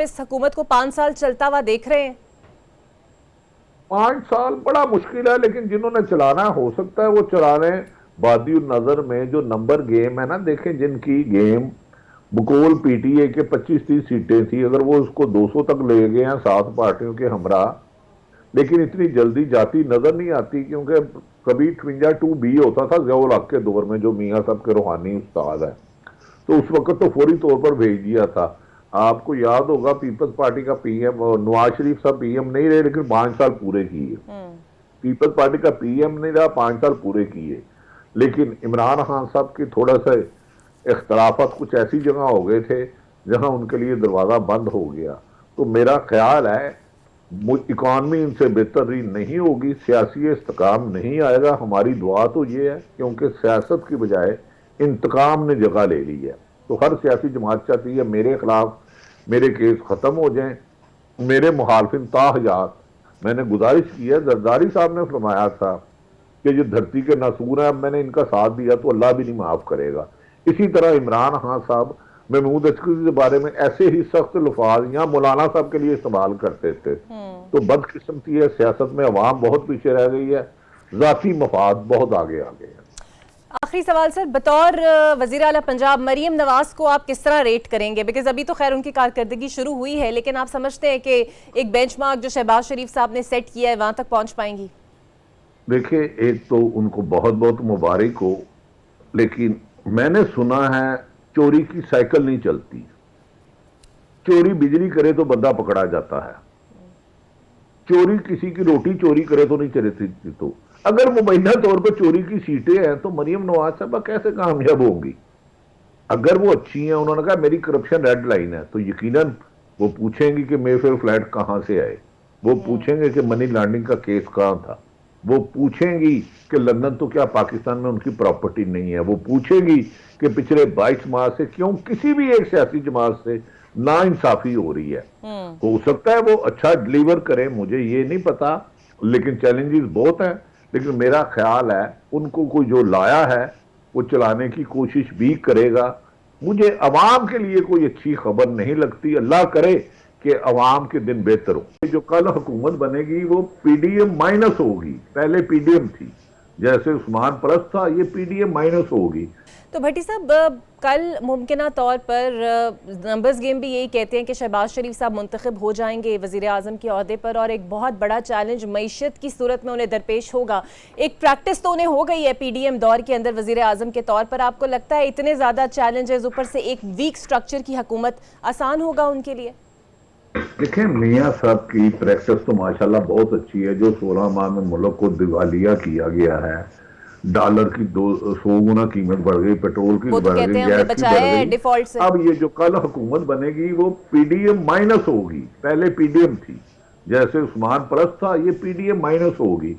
इस हुकूमत को 5 साल चलता हुआ देख रहे हैं? 5 साल बड़ा मुश्किल है, लेकिन जिन्होंने चलाना हो सकता है वो चला रहे हैं। वादी नजर में जो नंबर गेम है ना, देखें जिनकी गेम बकौल पीटीए के 25-30 सीटें थी, अगर वो उसको 200 तक ले गए हैं 7 पार्टियों के हमरा, लेकिन इतनी जल्दी जाती नजर नहीं आती, क्योंकि कभी 52B होता था ज़ियाउल हक के दौर में, जो मियाँ साहब के रूहानी उस्ताद है, तो उस वक्त तो फौरी तौर पर भेज दिया था। आपको याद होगा पीपल्स पार्टी का पीएम नवाज शरीफ साहब पीएम नहीं रहे, लेकिन 5 साल पूरे किए। पीपल्स पार्टी का पीएम नहीं रहा, 5 साल पूरे किए। लेकिन इमरान खान साहब की थोड़ा सा इख्तलाफत कुछ ऐसी जगह हो गए थे जहां उनके लिए दरवाजा बंद हो गया। तो मेरा ख्याल है इकॉनमी इनसे बेहतरी नहीं होगी, सियासी इस्तेकाम नहीं आएगा। हमारी दुआ तो ये है, क्योंकि सियासत की बजाय इंतकाम ने जगह ले ली है। तो हर सियासी जमात चाहती है मेरे खिलाफ मेरे केस खत्म हो जाएं, मेरे मुखालफिन ताहजात। मैंने गुजारिश की है, जरदारी साहब ने फरमाया था कि ये धरती के नासूर है, अब मैंने इनका साथ दिया तो अल्लाह भी नहीं माफ करेगा। इसी तरह इमरान खान साहब महमूद अचकरी के बारे में ऐसे ही सख्त लफाज या मौलाना साहब के लिए इस्तेमाल करते थे। तो बदकिस्मती है, सियासत में अवाम बहुत पीछे रह गई है, जाती मफाद बहुत आगे आ गए हैं। आखिरी सवाल सर, बतौर वजीर आला पंजाब मरीम नवाज को आप किस तरह रेट करेंगे? बिकॉज अभी तो खैर उनकी कारकर्दगी शुरू हुई है, लेकिन आप समझते हैं कि एक बेंचमार्क जो शहबाज शरीफ साहब ने सेट किया है वहां तक पहुंच पाएंगी? देखिए, एक तो उनको बहुत बहुत मुबारक हो, लेकिन मैंने सुना है चोरी की साइकिल नहीं चलती। चोरी बिजली करे तो बंदा पकड़ा जाता है, चोरी किसी की रोटी चोरी करे तो नहीं चलती। तो अगर मुबैना तौर पर चोरी की सीटें हैं तो मरियम नवाज साहब कैसे कामयाब होंगी? अगर वो अच्छी हैं, उन्होंने कहा मेरी करप्शन रेड लाइन है, तो यकीनन वो पूछेंगी कि मेफेयर फ्लैट कहां से आए, वो पूछेंगे कि मनी लॉन्ड्रिंग का केस कहां था, वो पूछेंगी कि लंदन तो क्या पाकिस्तान में उनकी प्रॉपर्टी नहीं है, वो पूछेंगी कि पिछले 22 माह से क्यों किसी भी एक सियासी जमात से ना इंसाफी हो रही है। हो सकता है वो अच्छा डिलीवर करें, मुझे ये नहीं पता, लेकिन चैलेंजेस बहुत हैं। लेकिन मेरा ख्याल है उनको कोई जो लाया है वो चलाने की कोशिश भी करेगा। मुझे अवाम के लिए कोई अच्छी खबर नहीं लगती। अल्लाह करे कि अवाम के दिन बेहतर हो। जो कल हुकूमत बनेगी वो पीडीएम माइनस होगी, पहले पीडीएम थी, जैसे उस्मान परस्त था, ये पीडीएम माइनस होगी। तो भट्टी साहब, कल मुमकिना तौर पर नंबर्स गेम भी यही कहते हैं कि शहबाज शरीफ साहब मुंतखब हो जाएंगे वज़ीर आज़म के ओहदे पर, और एक बहुत बड़ा चैलेंज मईशत की सूरत में उन्हें दरपेश होगा। एक प्रैक्टिस तो उन्हें हो गई है पीडीएम दौर के अंदर वज़ीर आज़म के तौर पर। आपको लगता है इतने ज़्यादा चैलेंजेस ऊपर से एक वीक स्ट्रक्चर की हुकूमत आसान होगा उनके लिए? देखें, मियाँ साहब की प्रैक्टिस तो माशाल्लाह बहुत अच्छी है। जो 16 माह में मुल्क को दिवालिया किया गया है, डॉलर की 200 गुना कीमत बढ़ गई, पेट्रोल की बढ़ गई, गैस की बढ़ गई। डिफॉल्ट से अब ये जो कल हुकूमत बनेगी वो पीडीएम माइनस होगी, पहले पीडीएम थी, जैसे उस्मान परस्त था, ये पीडीएम माइनस होगी।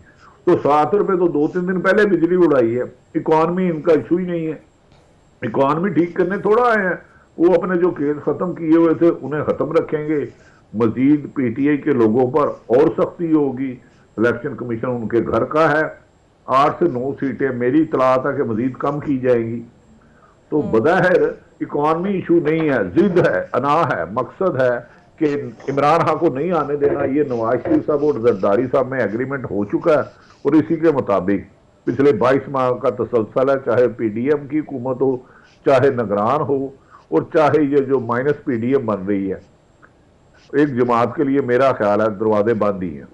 तो 7 रुपए तो 2-3 दिन पहले बिजली उड़ाई है। इकॉनमी इनका इशू ही नहीं है, इकॉनमी ठीक करने थोड़ा आए हैं। वो अपने जो केस खत्म किए हुए थे उन्हें खत्म रखेंगे। मजीद पीटीआई के लोगों पर और सख्ती होगी। इलेक्शन कमीशन उनके घर का है, 8 से 9 सीटें मेरी इतला था कि मजीद कम की जाएंगी। तो बज़ाहिर इकॉनमी इशू नहीं है, जिद है, अना है, मकसद है कि इमरान खान को नहीं आने देना। ये नवाज शरीफ साहब और जरदारी साहब में एग्रीमेंट हो चुका है, और इसी के मुताबिक पिछले 22 माह का तसलसल है, चाहे पीडीएम की हुकूमत हो, चाहे निगरान हो, और चाहे ये जो माइनस पीडीएम बन रही है। एक जमात के लिए मेरा ख्याल है दरवाजे बंद ही हैं।